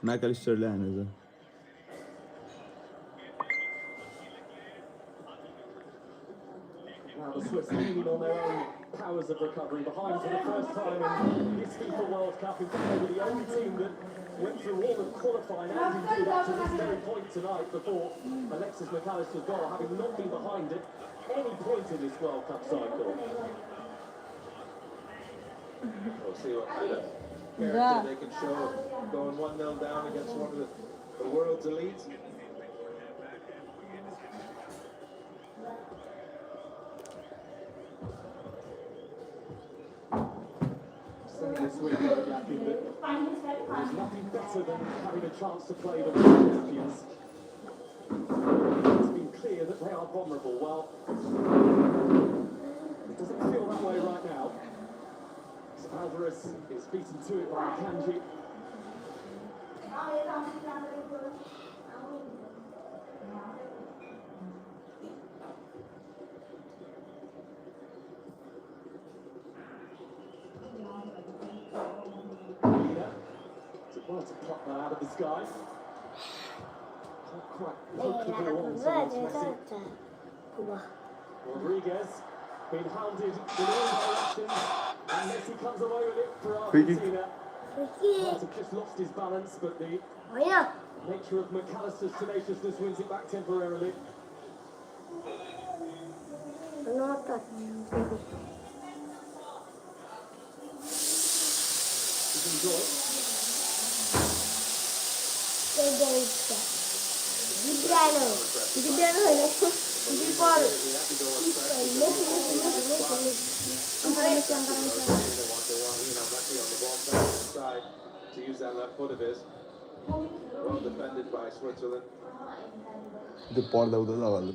McAllister lehne. Now the Swiss leaning on their own powers of recovery, behind for the first time in this FIFA World Cup. In fact, they were the only team that went through all of qualifying and indeed up to this very point tonight before Alexis McAllister's goal, having not been behind at any point in this World Cup cycle. We'll see what kind of character they can show going 1-0 down against one of the world's elites. This week, Jackie, that there's nothing better than having a chance to play the world champions. It's been clear that they are vulnerable. Well, it doesn't feel that way right now. So Alvarez is beaten to it by Kanji. Well, to pluck that out of the sky. Can't quite poke the ball on towards Messi. Rodriguez being hounded in all directions, and Messi comes away with it for Argentina. Might have just lost his balance, but the nature of McAllister's tenaciousness wins it back temporarily. Enjoy. To use that left foot of his. Well defended by Switzerland. The part of the level.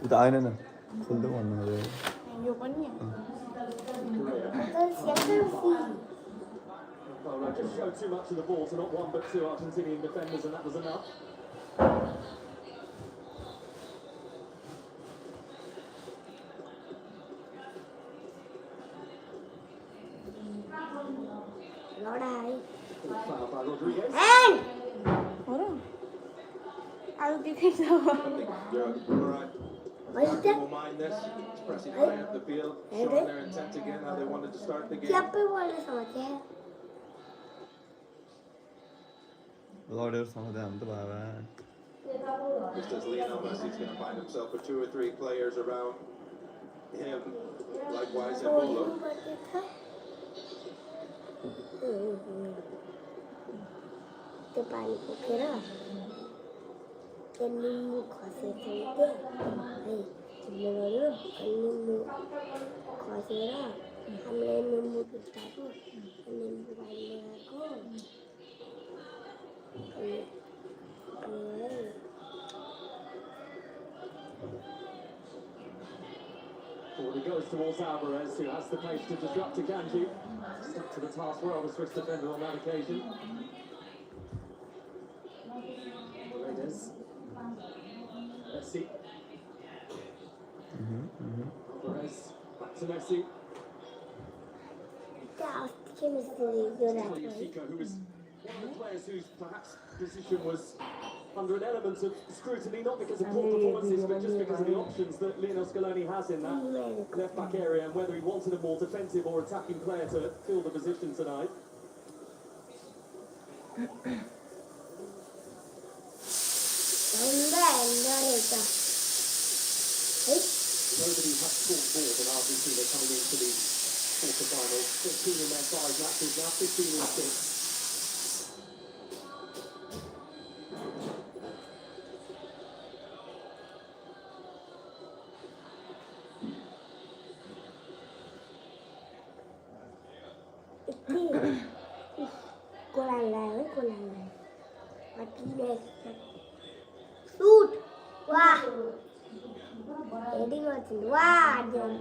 The iron. Full the one. Well, I just showed too much of the ball to not one but two Argentinian defenders, and that was enough. Foul by Rodriguez. I'll be picked up. Right. Will mind this. It's pressing high up the field, showing their intent again, how they wanted to start the game. Lord, some of them. Just as Lionel Messi's going to find himself with 2 or 3 players around him, likewise in Bolo. Forward he goes towards Alvarez, who has the pace to disrupt Kanji. Stuck to the task well, the Swiss defender on that occasion. Paredes. Messi. Alvarez. Back to Messi. Who is one of the players whose perhaps position was under an element of scrutiny, not because of poor performances, but just because of the options that Lionel Scaloni has in that left-back area, and whether he wanted a more defensive or attacking player to fill the position tonight. Nobody has scored more than Argentina coming into the quarter-finals. 15 in their 5 matches, now 15 in 6.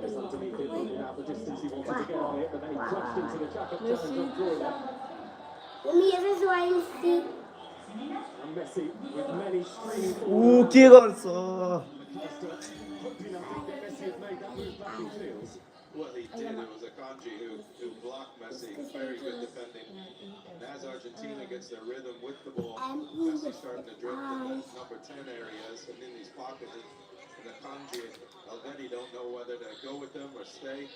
Underneath it, out the distance he wanted to get on it, but then he crashed into the jacket challenge of And Messi with many streaming forward. Ki garsa? Hoping that Messi had made that move back in field. Well, he did. It was Akanji who blocked Messi. Very good defending. And as Argentina gets their rhythm with the ball, I'm Messi starting to drift in the number 10 areas and in these pockets. And the Kanji and Alvetti don't know whether to go with them or stay.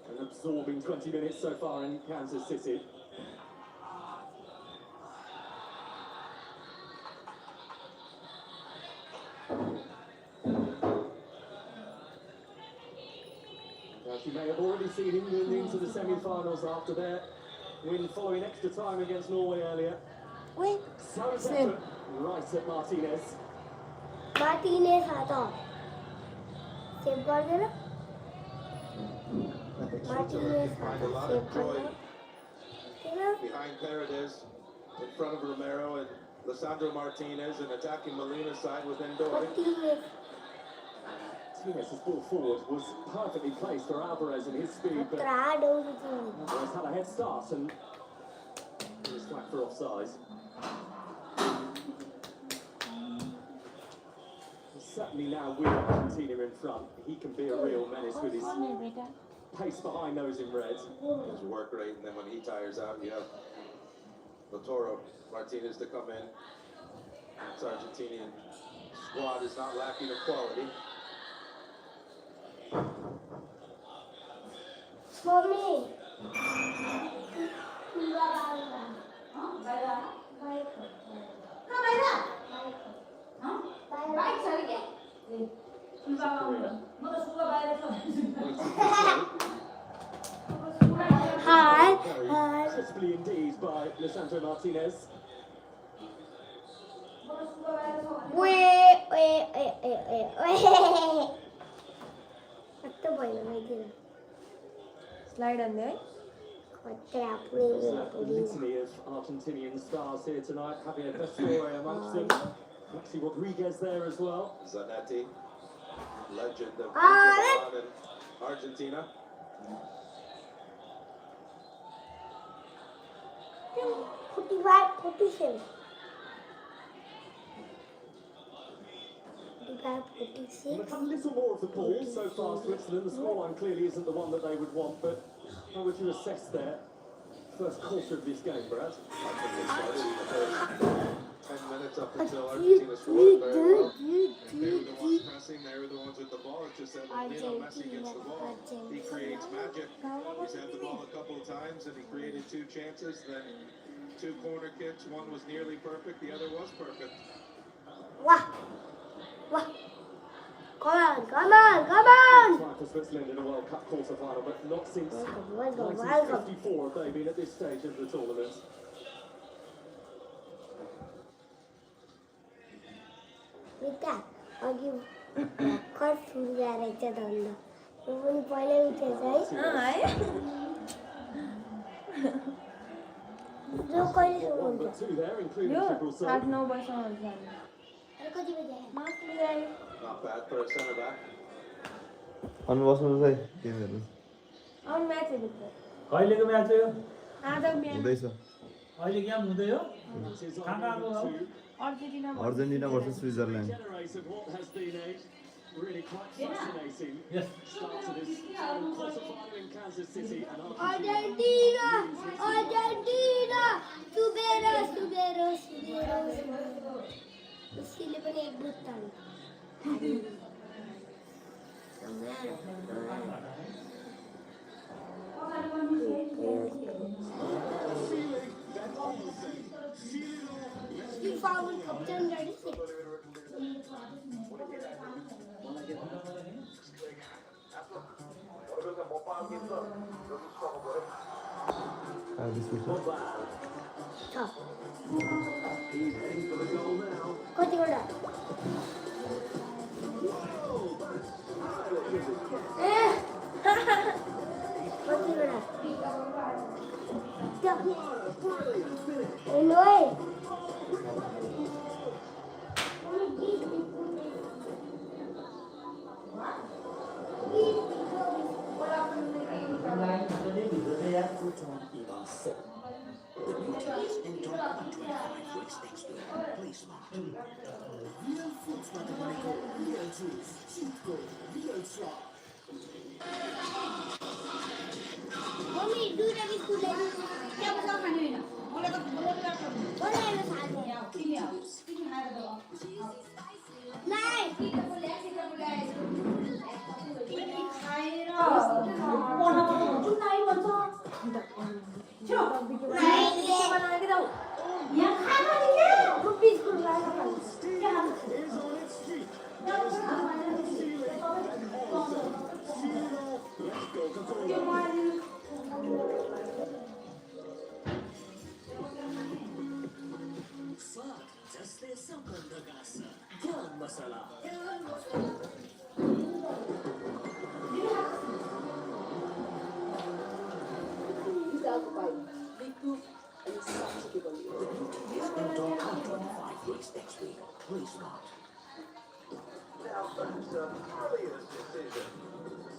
An absorbing 20 minutes so far in Kansas City. As you may have already seen, England into the semi-finals after their win following extra time against Norway earlier. Wait, So effort right at Martinez. Martinez आता save कर देना Martinez Find a आता lot save of कर joy देना behind Paredes, in front of Romero and Lisandro Martinez, and attacking Molina's side with Endori. Martinez Martinez's ball forward was perfectly placed for Alvarez and his speed, but ट्राड हो गई Alvarez had a head start and he was flagged for offside. Certainly now with Argentina in front, he can be a real menace with his pace behind those in red. His work rate, and then when he tires out, you have Lautaro Martinez to come in. This Argentinian squad is not lacking of quality. Mommy Hi. Successfully indeed by Lisandro Martinez. Wait. Slide on there. There's a litany of Argentinian stars here tonight. Javier Pastore amongst them. Maxi Rodriguez there as well. Zanetti, legend of Ah, Inter Milan and Argentina. 45, 47. 45, They've 46. had a little more of the ball so far, Switzerland. The scoreline clearly isn't the one that they would want, but how would you assess their first quarter of this game, Brad? I think they started in the first 10 minutes up until Argentina scored very well. They were the ones pressing, they were the ones with the ball. It's just that when Lionel Messi gets the ball, he creates magic. He's had the ball a couple of times and he created 2 chances, then 2 corner kicks. One was nearly perfect, the other was perfect. Wow. Come on. Time for Switzerland in a World Cup quarter-final, but not since Welcome. 1954 have they been at this stage of the tournament. With that, I'll give record food director down. Even पहले उठे जाए जो कोई One soon but 2 there, including Yo, Gibraltar. 8-9 वर्ष हुन्छ अरे कति बजे है मास्क ल्यायो Not bad for a center back. अनि बस्नु चाहिँ गेम हेर्नु आउनु म्याच हेर्नु कहिलेको म्याच हो यो आज बिहान हुँदैछ अहिले गेम हुँदै हो It is कहाँ कहाँको हो to Argentina Argentina versus Switzerland generate of what has been a really quite fascinating yes start to this quarter-final in Kansas City. And Argentina सुबेरो उसले पनि एक बुट तान्यो You found Captain 36. Tough. he's heading for the goal now. कति वटा कति वटा Mommy, दुईटा biscuit ल्याइदिनु Now that's a brilliant decision.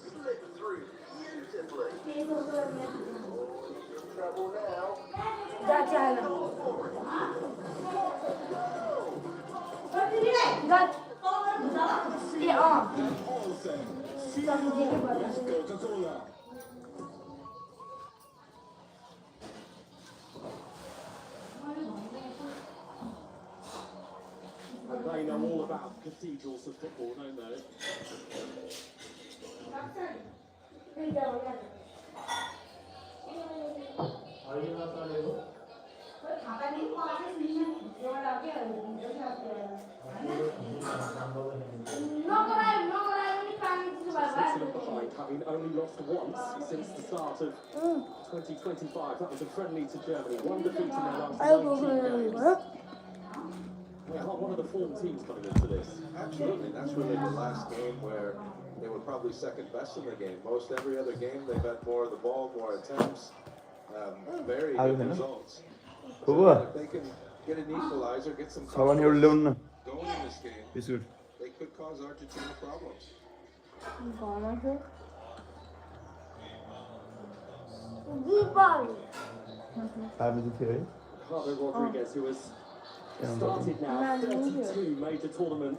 Slip through beautifully. Oh, he's in trouble now. They know all about cathedrals of football, don't they? Switzerland behind, having only lost once since the start of 2025. That was a friendly to Germany. One defeat in their last 19 games. They are one of the form teams coming into this. Absolutely. That's really the last game where they were probably second best in the game. Most every other game, they've had more of the ball, more attempts, very good results. So if they can get an equalizer, get some confidence going in this game, biscuit they could cause Argentina problems. खानु चाहिँ थियो है Javier Rodriguez, who has started now 32 major tournament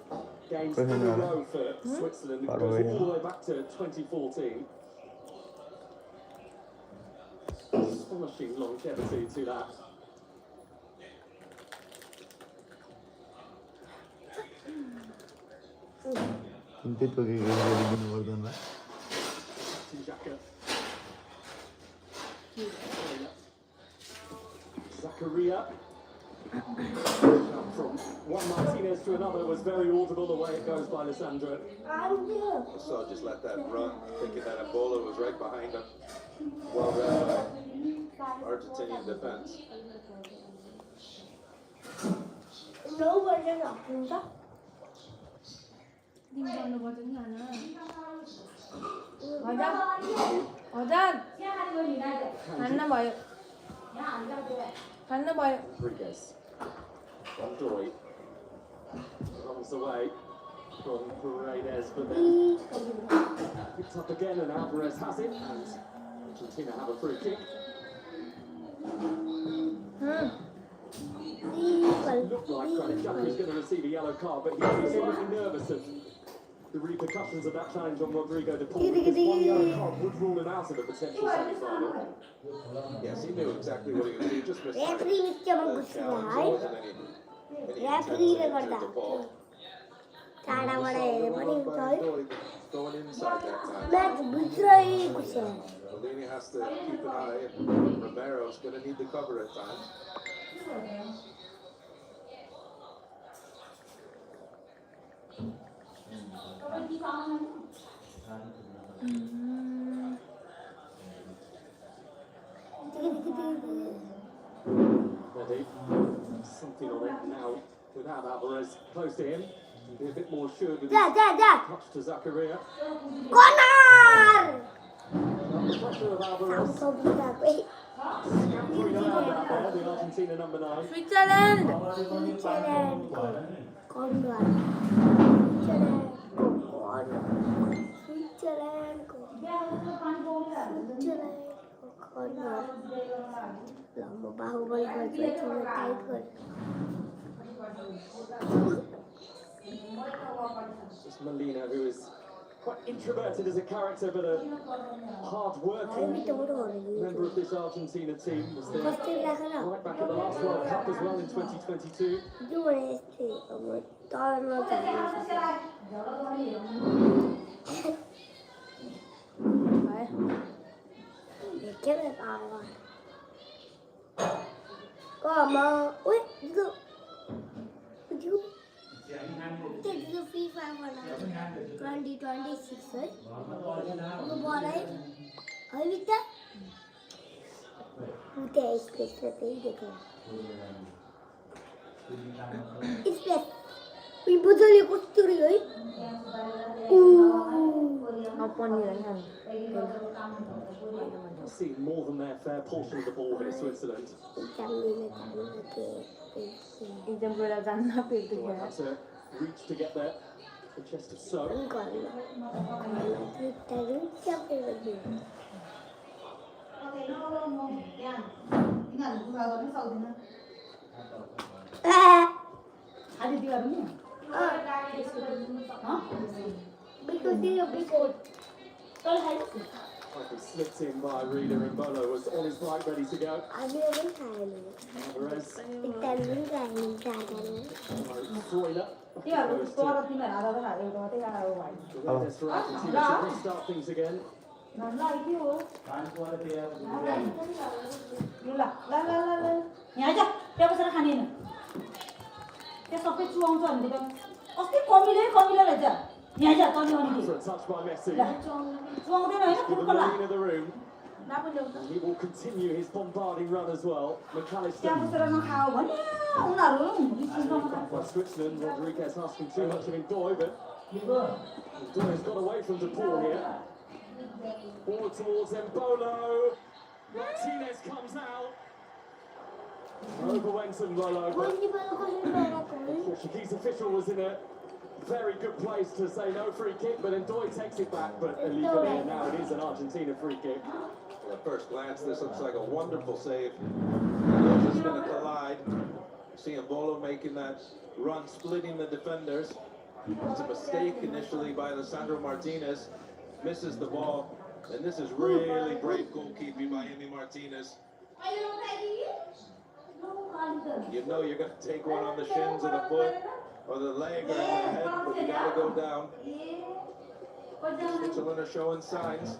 games in a row for Switzerland. It goes all the way back to 2014. Astonishing longevity to that. कुन चाहिँ टोकेको गरिदिनु पर्दैन Xhaka. Zakaria. From one Martinez to another was very audible the way it goes by Lissandro. So just let that run, thinking that Ebola was right behind him. Well read by Argentinian defense. Rodriguez. Dondoy runs away from Paredes, but then picked up again, and Alvarez has it, and Argentina have a free kick. Looked like Granit Xhaka is going to receive a yellow card, but he's slightly nervous of the repercussions of that challenge on Rodrigo de Paul, because one yellow card would rule him out of a potential semi-final. Yes, he knew exactly what he was doing. He just missed the Referee challenge. There wasn't any Referee intent to injure the ball. Going inside that time. Bellini has to keep an eye, and Romero's going to need the cover at times. Ready. Something on it now without Alvarez close to him. Be a bit more assured with his touch to Zakaria. Corner! The pressure of Alvarez. Scampering around out there, the Argentina number 9. Switzerland. Just Molina, who is quite introverted as a character, but a hard-working member of this Argentina team. Was there right back at the last World Cup as well in 2022. FIFA 2026 ấy. Nó bỏ đấy. Ở biết đó. Ute space là thấy được không? Space. Mình bây giờ đi có story ấy. Seen more than their fair portion of the ball here, Switzerland. Example là rắn nó bị từ Had to reach to get there. The chest of soap. He slipped in by Rida and Bolo, was on his bike ready to go. Alvarez. Freuler. For Argentina to restart things again. For a touch by Messi. Give the lean of the room. And he will continue his bombarding run as well. McAllister. By Switzerland, Rodriguez asking too much of Ndoye, but Ndoye's got away from De Paul here. Forward towards Embolo. Martinez comes out. Over went Embolo, but the Portuguese official was in a very good place to say no free kick, but Ndoye takes it back, but illegally, and now it is an Argentina free kick. At first glance, this looks like a wonderful save. They're just going to collide. See Embolo making that run, splitting the defenders. It's a mistake initially by Alessandro Martinez. Misses the ball. And this is really brave goalkeeping by Emi Martinez. You know you're going to take one on the shins or the foot or the leg or the head, but you got to go down. Switzerland are showing signs.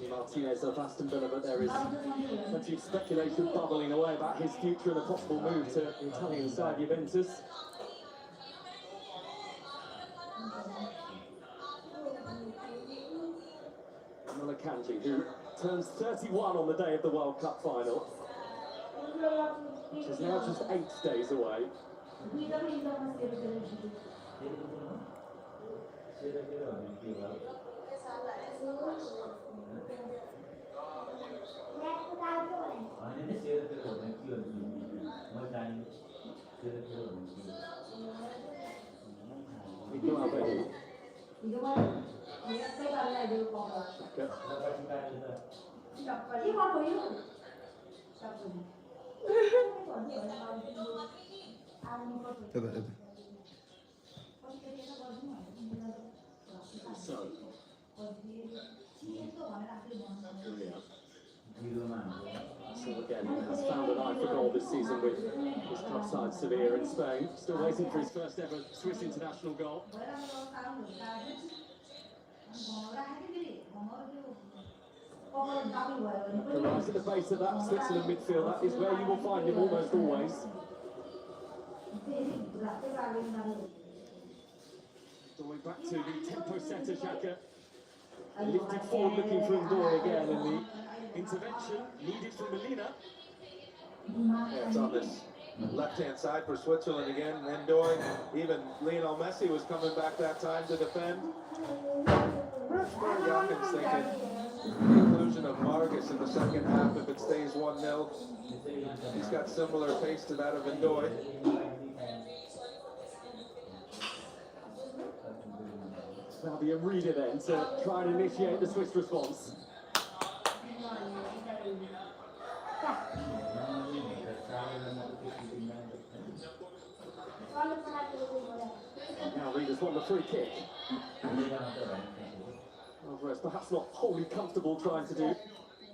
Martinez of Aston Villa, but there is plenty of speculation bubbling away about his future and a possible move to Italian side Juventus. Kanji, who turns 31 on the day of the World Cup final, which is now just 8 days away. So again, has found an eye for goal this season with his club side Sevilla in Spain. Still waiting for his first ever Swiss international goal. Right at the base of that Switzerland midfield, that is where you will find him almost always. Going back to the tempo setter, Xhaka. Lifted forward looking for Ndoye again, and the intervention needed from Molina. Yeah, it's on this left-hand side for Switzerland again. Ndoye, even Lionel Messi was coming back that time to defend. Very young and thinking the inclusion of Marcus in the second half if it stays 1-0. He's got similar pace to that of Ndoye. Fabian Rieder then to try and initiate the Swiss response. Now Rieder's won the free kick. Alvarez perhaps not wholly comfortable trying to do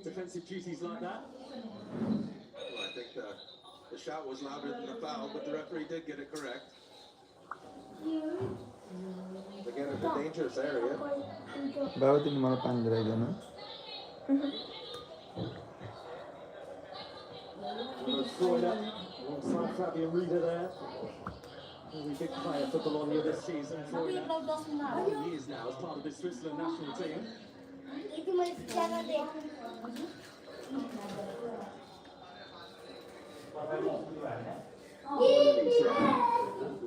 defensive duties like that. Well, I think the shot was louder than the foul, but the referee did get it correct. Again, it's a dangerous area. बाबा तिमी मलाई पानी गराइदेऊ न Alongside Fabian Rieder there. Really big player for Bologna this season. He is now as part of the Switzerland national team.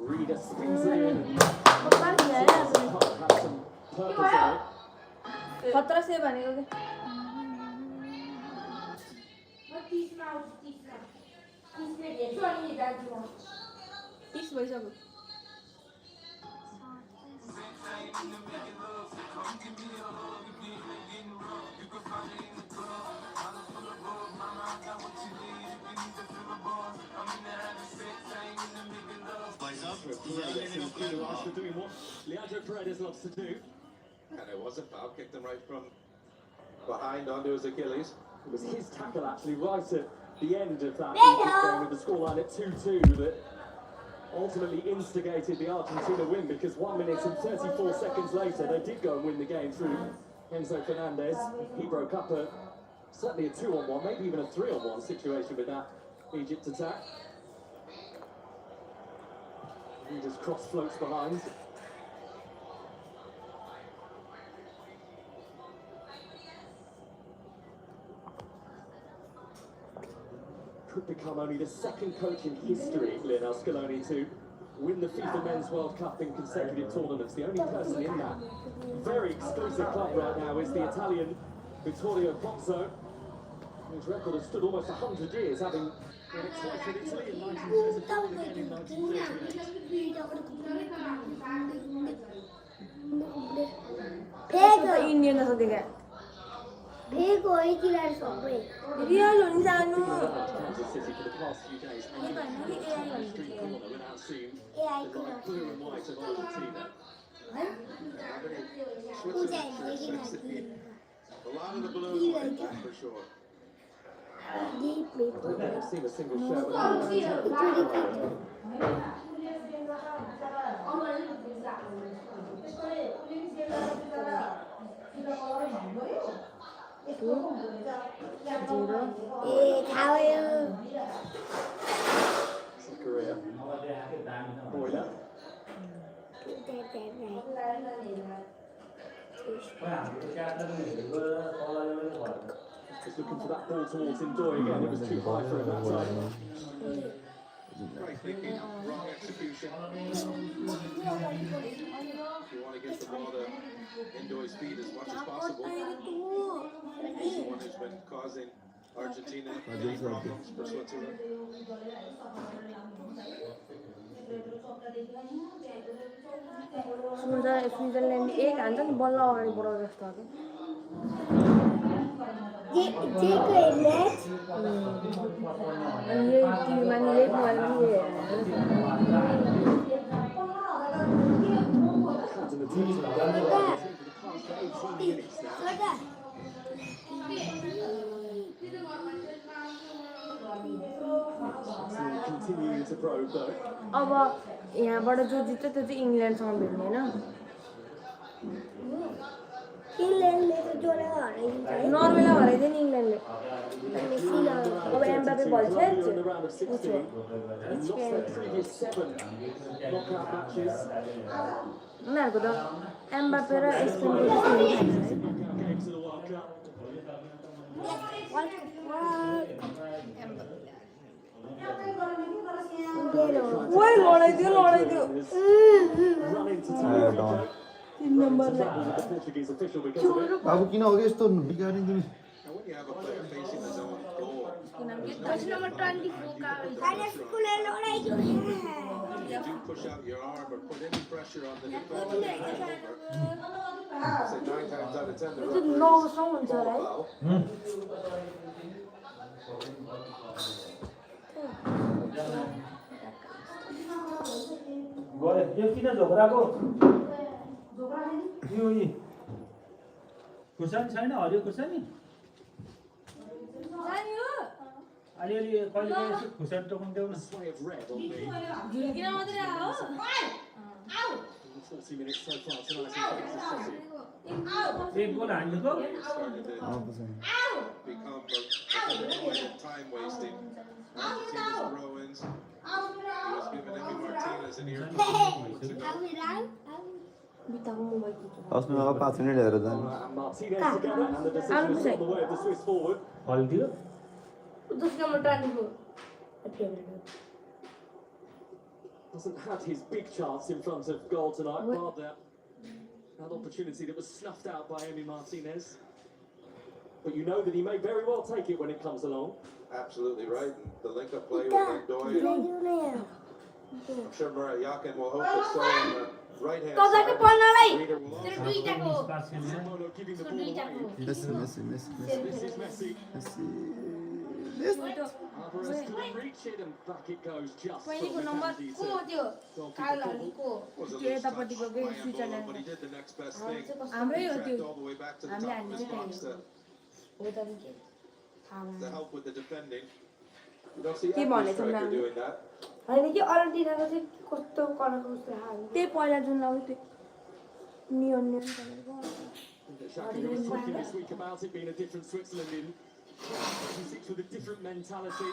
Rieder spins it in. Has some purpose in it. 17 से बनेगा क्या? 30 भइसक्यो. Doing what Leandro Paredes loves to do. And it was a foul, kicked him right from behind onto his Achilles. It was his tackle actually right at the end of that game with the scoreline at 2-2 that ultimately instigated the Argentina win, because 1 minute and 34 seconds later they did go and win the game through Enzo Fernandez. He broke up certainly a 2-on-1, maybe even a 3-on-1 situation with that Egypt attack. He just cross floats behind. Could become only the second coach in history, Lionel Scaloni, to win the FIFA Men's World Cup in consecutive tournaments. The only person in that very exclusive club right now is the Italian Vittorio Pozzo, whose record has stood almost 100 years, having won it twice with Italy in 1934 and again in 1938. Indian जस्तो देखा. Vague होई कि लार सबै real हुन्छ जानु. Kansas City for the past few days. यो भन्नु कि एआई भन्नु. Street corner without seeing AI the bright blue and white of Argentina. Switzerland shirts since the game. A lot of the blue and white, that's for sure. Deep में I've seen a single shot without ए खायो Korea. Boiler. Just looking for that ball towards Ndoye again. It was too high for him that time. Right thinking, wrong execution. You want to get the ball to Ndoye's feet as much as possible. He's the one who's been causing Argentina many problems for Switzerland. Switzerland एक हान्छ नि बल्ल अगाडि बढाउ जस्तो हो. जे को match अनि यही टिममा नि यही मोबाइलमा नि यही Continuing to probe though. अब यहाँबाट जो जित्छ त्यो चाहिँ इङ्ल्यान्डसँग भिड्ने होइन. इंग्लैंड में तो जोड़ा हराइन्छ है नर्वेलाई हराइदियो नि इङ्ल्यान्डले. मेसी ल अब एम्बापे बल In खेल्छ. the round of 16 and lost their previous 7 knockout matches. उनीहरूको त एम्बापे र स्पेनको चाहिँ Knockout games of the World Cup. ओइ लडाइदियो Run into don't. 3 number Trouble with the Portuguese official because of it. बाबु किन हो कि यस्तो बिगार्ने तिमी Now, when you have a player facing his own goal, के नाम के there's no नंबर 24 का अरे स्कूल में लड़ाई जो है if you do push out your arm or put any pressure on the defender, say 9 times out of 10, the त्यो referee 9 सँग हुन्छ call होला a है foul. गरे यो किन झोक्राको यो खुर्सानी छैन हरियो खुर्सानी अलिअलि कहिले कहिले यसो खुर्सानी टोक्नु देऊ न Sway of red on the झुल्किन मात्रै आयो 40 minutes so far tonight in Kansas City. एक गोल हानेको Started to become a bit of time wasting. Argentina's throw-ins. He was given Emi Martinez an ear. बिताको मोबाइल किन हस्नु अब 5 मिनेट हेरेर जानु And Martinez together, and the decision is on the way of the Swiss forward. हल्दियो दोस्रो number 24 Hasn't had his big chance in front of goal tonight, rather an opportunity that was snuffed out by Emi Martinez. But you know that he may very well take it when it comes along. Absolutely right. And the link-up play with Montoya. I'm sure Murat Yakin will hope that so on the right-hand तपाईँको side. पढ्नलाई Reader will also त्यो दुईटाको पास खेल्ने Molo giving the ball away. Messi Messi Messi Messi This is Messi. Messi Alvarez couldn't reach it, and back it goes just पहिलेको from number Candy को to त्यो goalkeeper कालहरुको was a त्यो loose touch यतापट्टिको by के Angola, but he Switzerland did the next best thing. हाम्रै हो Tracked त्यो all the way back to the हामीले top of his हान्ने box चाहिँ to हो त के थाहा भएन help with the defending. You don't see के every भनेको striker नाम? doing that. हैन कि अर्जेन्टिनाको चाहिँ कस्तो कलरको जस्तो लाग्यो त्यही पहिला जुन लगाउँथ्यो त्यो नियन नियन कलरको Shaki, who was talking this week about it being a different Switzerland in 26 with a different mentality.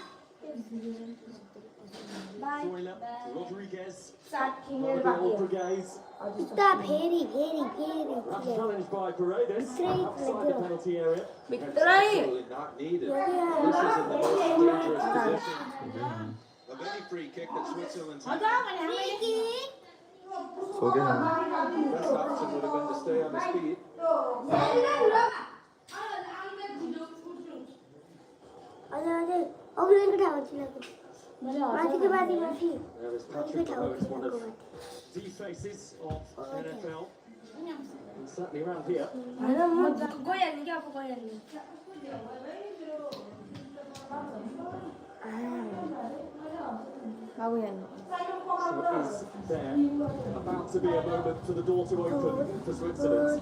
Zoila, Rodriguez, 60 minute बाँकी हो Rodriguez. इतना फेरी That's challenged by Paredes Great, outside the penalty area. भित्रै Absolutely not needed. This is in the most dangerous position of any free kick that Switzerland's had. सो के Best option would have been to stay on his feet. अरे अगले को ठाउँ चिलाको माथिको बादी माथि There is अगले Patrick ठाउँ Mahomes, one चिलाको of माथि the faces of NFL. And certainly around here. हैन म गइहाल्ने कि आफू गइहाल्ने बाबु हेर्नु So is there about to be a moment for the door to open for Switzerland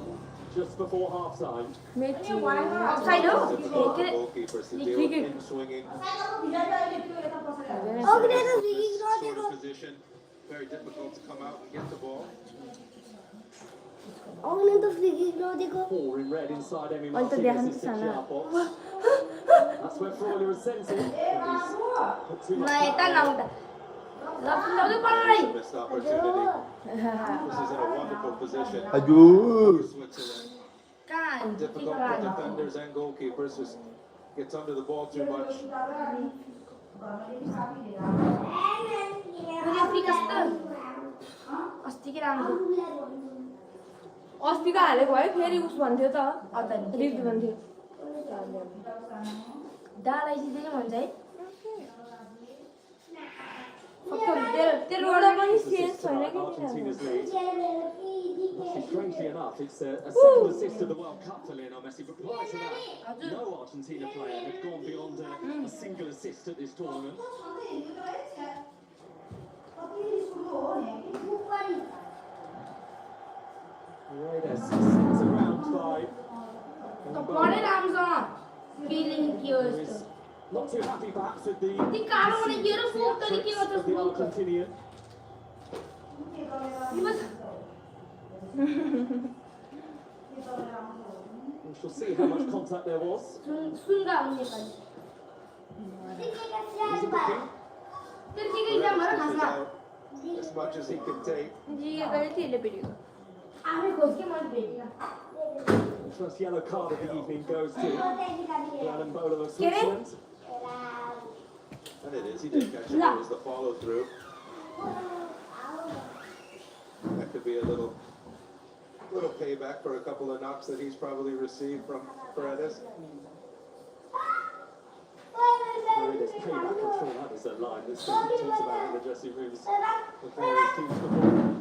just before half time. Mechi offside हो Difficult के for goalkeepers to deal Free with kick. in-swinging अगले तो free kick sort नदिएको of position. Very difficult to come out and get the ball. अगले तो free kick नदिएको 4 in red inside Emi Well, to be Martinez's 6 honest, yard box. That's where Freuler has sent it. And he's put too much म यता pressure on. लाउँदा लग्नु पर्नै Missed opportunity. This is in a wonderful position अजु for Switzerland. कहाँ Difficult for defenders and goalkeepers. Just gets under the ball too much. Free कस्तो अस्तिकै राम्रो अस्तिको हालेको है फेरि उस भन्थ्यो त रिफ्ट भन्थ्यो डालाइसिँदैन भन्छ है तेरो एउटा पनि सेन्स छैन कि Argentina's lead. Actually, strangely enough, it's a second assist of the World Cup for Lionel Messi, but prior to that, no Argentina player had gone beyond a single assist at this tournament. Paredes sends around by पढे राम्रोसँग feeling के हो who is यस्तो not too happy perhaps with the ती कालो भने के हो फोक तरी के tricks गर्छ of the Argentinian. We shall see how much contact there was. सुनगा हो नेपाली Is it looking? तेरो के इक्जाम भएर Pushes खासमा out as much as he can take. जिगे गरे थिए पेटेको आफै खोज के मैले भेटिन The first yellow card of the evening goes to Glenn Bowler of Switzerland. And it is. He did catch it. It was the follow through. That could be a little Little payback for a couple of knocks that he's probably received from Paredes. There's payback, I'm sure that is a line that's been talked about in the dressing rooms with various teams before.